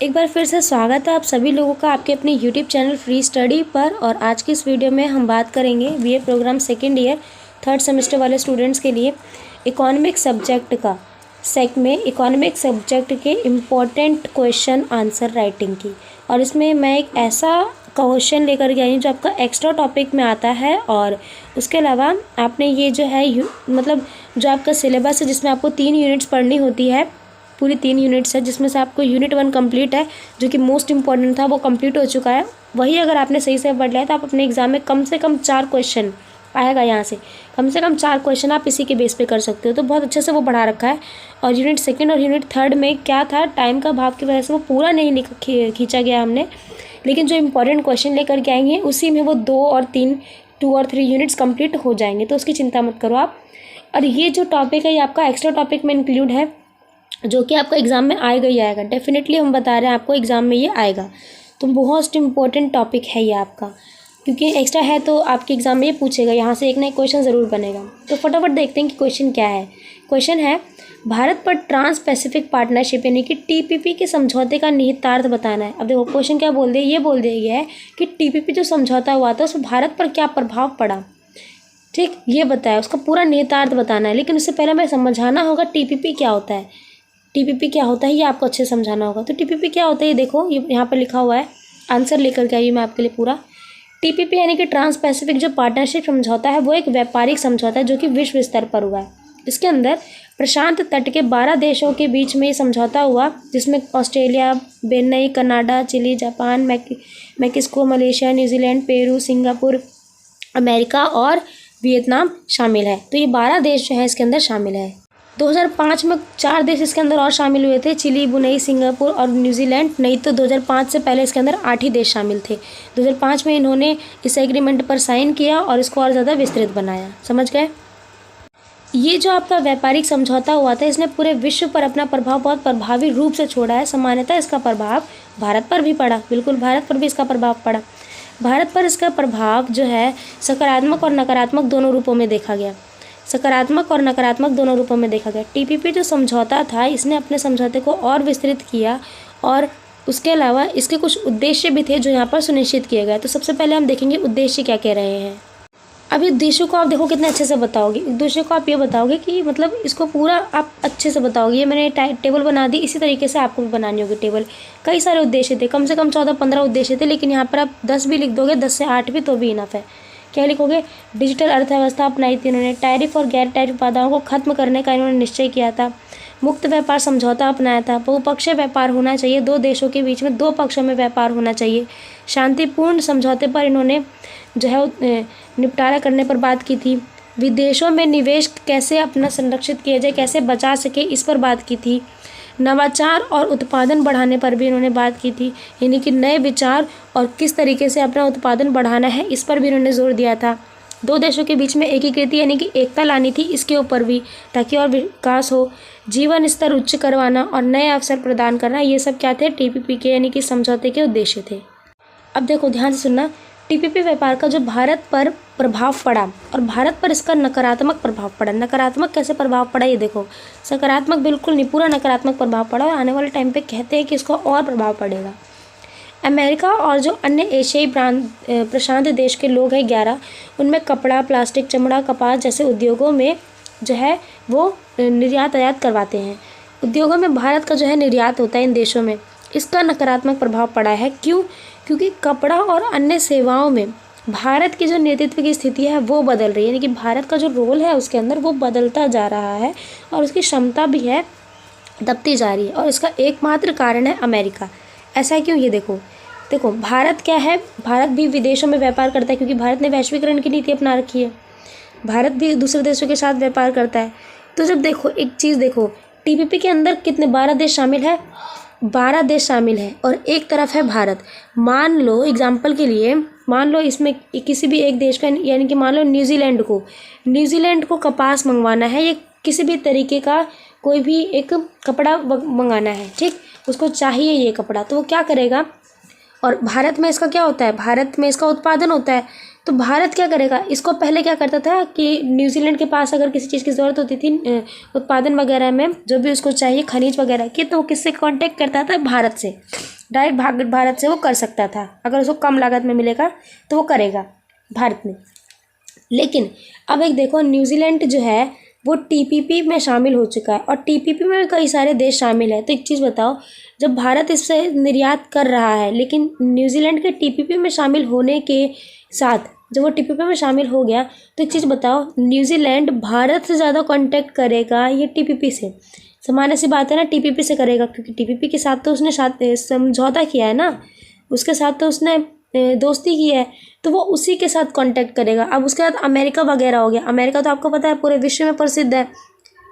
एक बार फिर से स्वागत है आप सभी लोगों का आपके अपने YouTube चैनल फ्री स्टडी पर। और आज की इस वीडियो में हम बात करेंगे BA program second year third semester वाले स्टूडेंट्स के लिए इकोनॉमिक सब्जेक्ट का इकोनॉमिक सब्जेक्ट के इम्पोर्टेंट क्वेश्चन आंसर राइटिंग की। और इसमें मैं एक ऐसा क्वेश्चन लेकर के आई हूँ जो आपका एक्स्ट्रा टॉपिक में आता है। और उसके अलावा आपने ये जो है मतलब जो आपका सिलेबस है जिसमें आपको 3 यूनिट्स पढ़नी होती है, पूरी 3 यूनिट्स है जिसमें से आपको यूनिट 1 कंप्लीट है जो कि मोस्ट इंपॉर्टेंट था, वो कंप्लीट हो चुका है। वही अगर आपने सही से पढ़ लिया तो आप अपने एग्जाम में कम से कम 4 क्वेश्चन आएगा, यहाँ से कम से कम 4 क्वेश्चन आप इसी के बेस पे कर सकते हो। तो बहुत अच्छे से वो पढ़ा रखा है। और यूनिट 2 और यूनिट 3 में क्या था, टाइम का अभाव की वजह से वो पूरा नहीं खींचा गया हमने, लेकिन जो इंपॉर्टेंट क्वेश्चन लेकर के आएंगे उसी में वो 2 और 3 यूनिट्स कंप्लीट हो जाएंगे, तो उसकी चिंता मत करो आप। और ये जो टॉपिक है ये आपका एक्स्ट्रा टॉपिक में इंक्लूड है जो कि आपका एग्ज़ाम में आएगा ही आएगा। डेफिनेटली हम बता रहे हैं आपको एग्ज़ाम में ये आएगा, तो बहुत इंपॉर्टेंट टॉपिक है ये आपका, क्योंकि एक्स्ट्रा है तो आपके एग्ज़ाम में ये पूछेगा, यहाँ से एक ना एक क्वेश्चन ज़रूर बनेगा। तो फटाफट देखते हैं कि क्वेश्चन क्या है। क्वेश्चन है, भारत पर ट्रांस पैसिफिक पार्टनरशिप यानी कि TPP के समझौते का निहितार्थ बताना है। अब देखो क्वेश्चन क्या बोल दिया, ये बोल दिया गया है कि TPP जो समझौता हुआ था उसमें भारत पर क्या प्रभाव पड़ा, ठीक, ये बताया, उसका पूरा निहितार्थ बताना है। लेकिन उससे पहले हमें समझाना होगा TPP क्या होता है। TPP क्या होता है ये आपको अच्छे से समझाना होगा। तो TPP क्या होता है ये देखो, ये यहाँ पर लिखा हुआ है, आंसर लेकर के आइए मैं आपके लिए पूरा। TPP यानी कि ट्रांस पैसिफिक जो पार्टनरशिप समझौता है वो एक व्यापारिक समझौता है जो कि विश्व स्तर पर हुआ है। इसके अंदर प्रशांत तट के 12 देशों के बीच में ये समझौता हुआ, जिसमें Australia, Brunei, Canada, Chile, Japan, Mexico, Malaysia, New Zealand, Peru, Singapore, America और वियतनाम शामिल है। तो ये 12 देश जो है इसके अंदर शामिल है। 2005 में 4 देश इसके अंदर और शामिल हुए थे, चिली, ब्रुनेई, सिंगापुर और न्यूजीलैंड। नहीं तो 2005 से पहले इसके अंदर 8 ही देश शामिल थे। 2005 में इन्होंने इस एग्रीमेंट पर साइन किया और इसको और ज़्यादा विस्तृत बनाया। समझ गए? ये जो आपका व्यापारिक समझौता हुआ था इसने पूरे विश्व पर अपना प्रभाव बहुत प्रभावी रूप से छोड़ा है। सामान्यतः इसका प्रभाव भारत पर भी पड़ा, बिल्कुल भारत पर भी इसका प्रभाव पड़ा। भारत पर इसका प्रभाव जो है सकारात्मक और नकारात्मक दोनों रूपों में देखा गया। सकारात्मक और नकारात्मक दोनों रूपों में देखा गया। TPP जो समझौता था इसने अपने समझौते को और विस्तृत किया और उसके अलावा इसके कुछ उद्देश्य भी थे जो यहाँ पर सुनिश्चित किए गए। तो सबसे पहले हम देखेंगे उद्देश्य क्या कह रहे हैं। अब ये उद्देश्यों को आप देखो कितने अच्छे से बताओगे। उद्देश्यों को आप ये बताओगे कि मतलब इसको पूरा आप अच्छे से बताओगे। ये मैंने टेबल बना दी, इसी तरीके से आपको भी बनानी होगी टेबल। कई सारे उद्देश्य थे, कम से कम 14-15 उद्देश्य थे, लेकिन यहाँ पर आप 10 भी लिख दोगे, 10 से 8 भी तो भी इनफ है। क्या लिखोगे? डिजिटल अर्थव्यवस्था अपनाई थी इन्होंने, टैरिफ और गैर टैरिफ बाधाओं को खत्म करने का इन्होंने निश्चय किया था, मुक्त व्यापार समझौता अपनाया था, बहुपक्षीय व्यापार होना चाहिए, 2 देशों के बीच में 2 पक्षों में व्यापार होना चाहिए, शांतिपूर्ण समझौते पर इन्होंने जो है निपटारा करने पर बात की थी, विदेशों में निवेश कैसे अपना संरक्षित किया जाए, कैसे बचा सके, इस पर बात की थी, नवाचार और उत्पादन बढ़ाने पर भी इन्होंने बात की थी, यानी कि नए विचार और किस तरीके से अपना उत्पादन बढ़ाना है इस पर भी इन्होंने जोर दिया था। 2 देशों के बीच में एकीकृत यानी कि एकता लानी थी, इसके ऊपर भी, ताकि और विकास हो, जीवन स्तर उच्च करवाना और नए अवसर प्रदान करना, ये सब क्या थे? TPP के यानी कि समझौते के उद्देश्य थे। अब देखो ध्यान से सुनना, TPP व्यापार का जो भारत पर प्रभाव पड़ा और भारत पर इसका नकारात्मक प्रभाव पड़ा। नकारात्मक कैसे प्रभाव पड़ा ये देखो, सकारात्मक बिल्कुल नहीं, पूरा नकारात्मक प्रभाव पड़ा। और आने वाले टाइम पे कहते हैं कि इसको और प्रभाव पड़ेगा। अमेरिका और जो अन्य एशियाई प्रशांत देश के लोग हैं 11, उनमें कपड़ा, प्लास्टिक, चमड़ा, कपास जैसे उद्योगों में जो है वो निर्यात आयात करवाते हैं। उद्योगों में भारत का जो है निर्यात होता है इन देशों में, इसका नकारात्मक प्रभाव पड़ा है। क्यों? क्योंकि कपड़ा और अन्य सेवाओं में भारत की जो नेतृत्व की स्थिति है वो बदल रही है, यानी कि भारत का जो रोल है उसके अंदर वो बदलता जा रहा है और उसकी क्षमता भी है दबती जा रही है। और इसका एकमात्र कारण है अमेरिका। ऐसा क्यों? ये देखो भारत क्या है, भारत भी विदेशों में व्यापार करता है क्योंकि भारत ने वैश्वीकरण की नीति अपना रखी है। भारत भी दूसरे देशों के साथ व्यापार करता है। तो जब देखो एक चीज़ देखो, TPP के अंदर कितने 12 देश शामिल है, 12 देश शामिल है और एक तरफ है भारत। मान लो एग्जाम्पल के लिए, मान लो इसमें किसी भी एक देश का, यानी कि मान लो न्यूजीलैंड को कपास मंगवाना है, ये किसी भी तरीके का कोई भी एक कपड़ा मंगाना है, ठीक, उसको चाहिए ये कपड़ा, तो वो क्या करेगा? और भारत में इसका क्या होता है, भारत में इसका उत्पादन होता है। तो भारत क्या करेगा? इसको पहले क्या करता था कि न्यूजीलैंड के पास अगर किसी चीज़ की ज़रूरत होती थी उत्पादन वगैरह में, जो भी उसको चाहिए खनिज वगैरह की, तो वो किससे कांटेक्ट करता था? भारत से। डायरेक्ट भारत से वो कर सकता था, अगर उसको कम लागत में मिलेगा तो वो करेगा भारत में। लेकिन अब एक देखो, न्यूजीलैंड जो है वो टीपीपी में शामिल हो चुका है और टीपीपी में कई सारे देश शामिल है। तो एक चीज़ बताओ, जब भारत इससे निर्यात कर रहा है, लेकिन न्यूजीलैंड के टीपीपी में शामिल होने के साथ जब वो टीपीपी में शामिल हो गया, तो एक चीज़ बताओ, न्यूजीलैंड भारत से ज़्यादा कांटेक्ट करेगा ये टीपीपी से? सामान्य सी बात है ना, टीपीपी से करेगा, क्योंकि टीपीपी के साथ तो उसने समझौता किया है ना, उसके साथ तो उसने दोस्ती की है, तो वो उसी के साथ कांटेक्ट करेगा। अब उसके बाद अमेरिका वगैरह हो गया। अमेरिका तो आपको पता है पूरे विश्व में प्रसिद्ध है,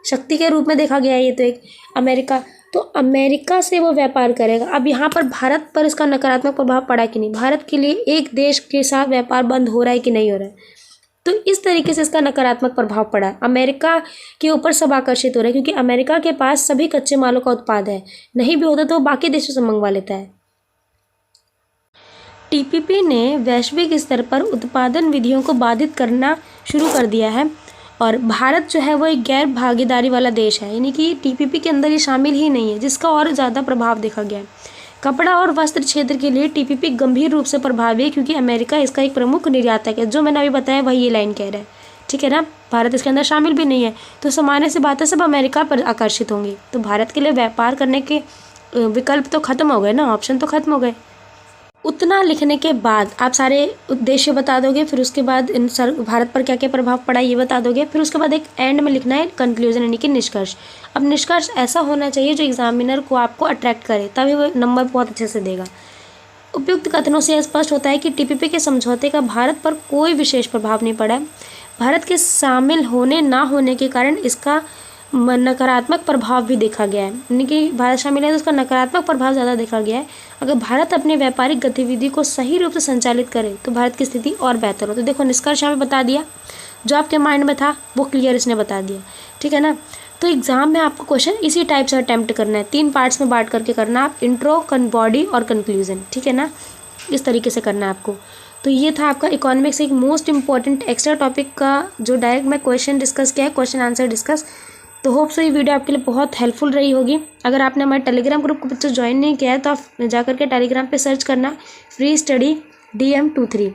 शक्ति के रूप में देखा गया है ये तो एक अमेरिका, तो अमेरिका से वो व्यापार करेगा। अब यहाँ पर भारत पर इसका नकारात्मक प्रभाव पड़ा कि नहीं? भारत के लिए एक देश के साथ व्यापार बंद हो रहा है कि नहीं हो रहा है? तो इस तरीके से इसका नकारात्मक प्रभाव पड़ा। अमेरिका के ऊपर सब आकर्षित हो रहे हैं, क्योंकि अमेरिका के पास सभी कच्चे मालों का उत्पाद है, नहीं भी होता तो वो बाकी देशों से मंगवा लेता है। टीपीपी ने वैश्विक स्तर पर उत्पादन विधियों को बाधित करना शुरू कर दिया है और भारत जो है वो एक गैर भागीदारी वाला देश है, यानी कि टीपीपी के अंदर ये शामिल ही नहीं है, जिसका और ज़्यादा प्रभाव देखा गया है। कपड़ा और वस्त्र क्षेत्र के लिए टीपीपी गंभीर रूप से प्रभावी है, क्योंकि अमेरिका इसका एक प्रमुख निर्यातक है। जो मैंने अभी बताया वही ये लाइन कह रहा है, ठीक है ना? भारत इसके अंदर शामिल भी नहीं है, तो सामान्य सी बात है, सब अमेरिका पर आकर्षित होंगे। तो भारत के लिए व्यापार करने के विकल्प तो खत्म हो गए ना, ऑप्शन तो खत्म हो गए। उतना लिखने के बाद आप सारे उद्देश्य बता दोगे, फिर उसके बाद भारत पर क्या क्या प्रभाव पड़ा ये बता दोगे, फिर उसके बाद एक एंड में लिखना है कंक्लूजन, यानी कि निष्कर्ष। अब निष्कर्ष ऐसा होना चाहिए जो एग्जामिनर को आपको अट्रैक्ट करे, तभी वो नंबर बहुत अच्छे से देगा। उपयुक्त कथनों से स्पष्ट होता है कि टीपीपी के समझौते का भारत पर कोई विशेष प्रभाव नहीं पड़ा है। भारत के शामिल होने ना होने के कारण इसका नकारात्मक प्रभाव भी देखा गया है, यानी कि भारत शामिल है तो उसका नकारात्मक प्रभाव ज़्यादा देखा गया है। अगर भारत अपने व्यापारिक गतिविधि को सही रूप से संचालित करे तो भारत की स्थिति और बेहतर हो। तो देखो, निष्कर्ष यहाँ पे बता दिया, जो आपके माइंड में था वो क्लियर इसने बता दिया, ठीक है ना? तो एग्जाम में आपको क्वेश्चन इसी टाइप से अटैम्प्ट करना है, 3 पार्ट्स में बांट करके करना, आप इंट्रो, बॉडी और कंक्लूजन, ठीक है ना? इस तरीके से करना है आपको। तो ये था आपका इकोनॉमिक्स एक मोस्ट इंपॉर्टेंट एक्स्ट्रा टॉपिक का जो डायरेक्ट मैं क्वेश्चन डिस्कस किया है, क्वेश्चन आंसर डिस्कस। तो होप सो ये वीडियो आपके लिए बहुत हेल्पफुल रही होगी। अगर आपने हमारे टेलीग्राम ग्रुप को बच्चों ज्वाइन नहीं किया है तो आप जाकर के टेलीग्राम पे सर्च करना फ्री स्टडी DM23।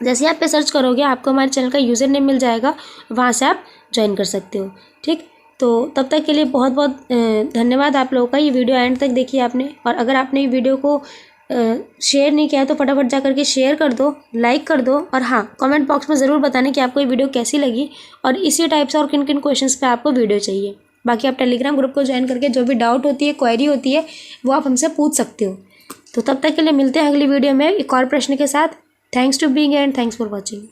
जैसे आप पे सर्च करोगे आपको हमारे चैनल का यूज़र नेम मिल जाएगा, वहाँ से आप ज्वाइन कर सकते हो, ठीक? तो तब तक के लिए बहुत बहुत धन्यवाद आप लोगों का। ये वीडियो एंड तक देखी आपने, और अगर आपने ये वीडियो को शेयर नहीं किया है तो फटाफट जा करके शेयर कर दो, लाइक कर दो, और हाँ, कमेंट बॉक्स में ज़रूर बताने कि आपको ये वीडियो कैसी लगी और इसी टाइप से और किन किन क्वेश्चंस पे आपको वीडियो चाहिए। बाकी आप टेलीग्राम ग्रुप को ज्वाइन करके जो भी डाउट होती है, क्वेरी होती है, वो आप हमसे पूछ सकते हो। तो तब तक के लिए मिलते हैं अगली वीडियो में एक और प्रश्न के साथ। Thanks to being and thanks for watching.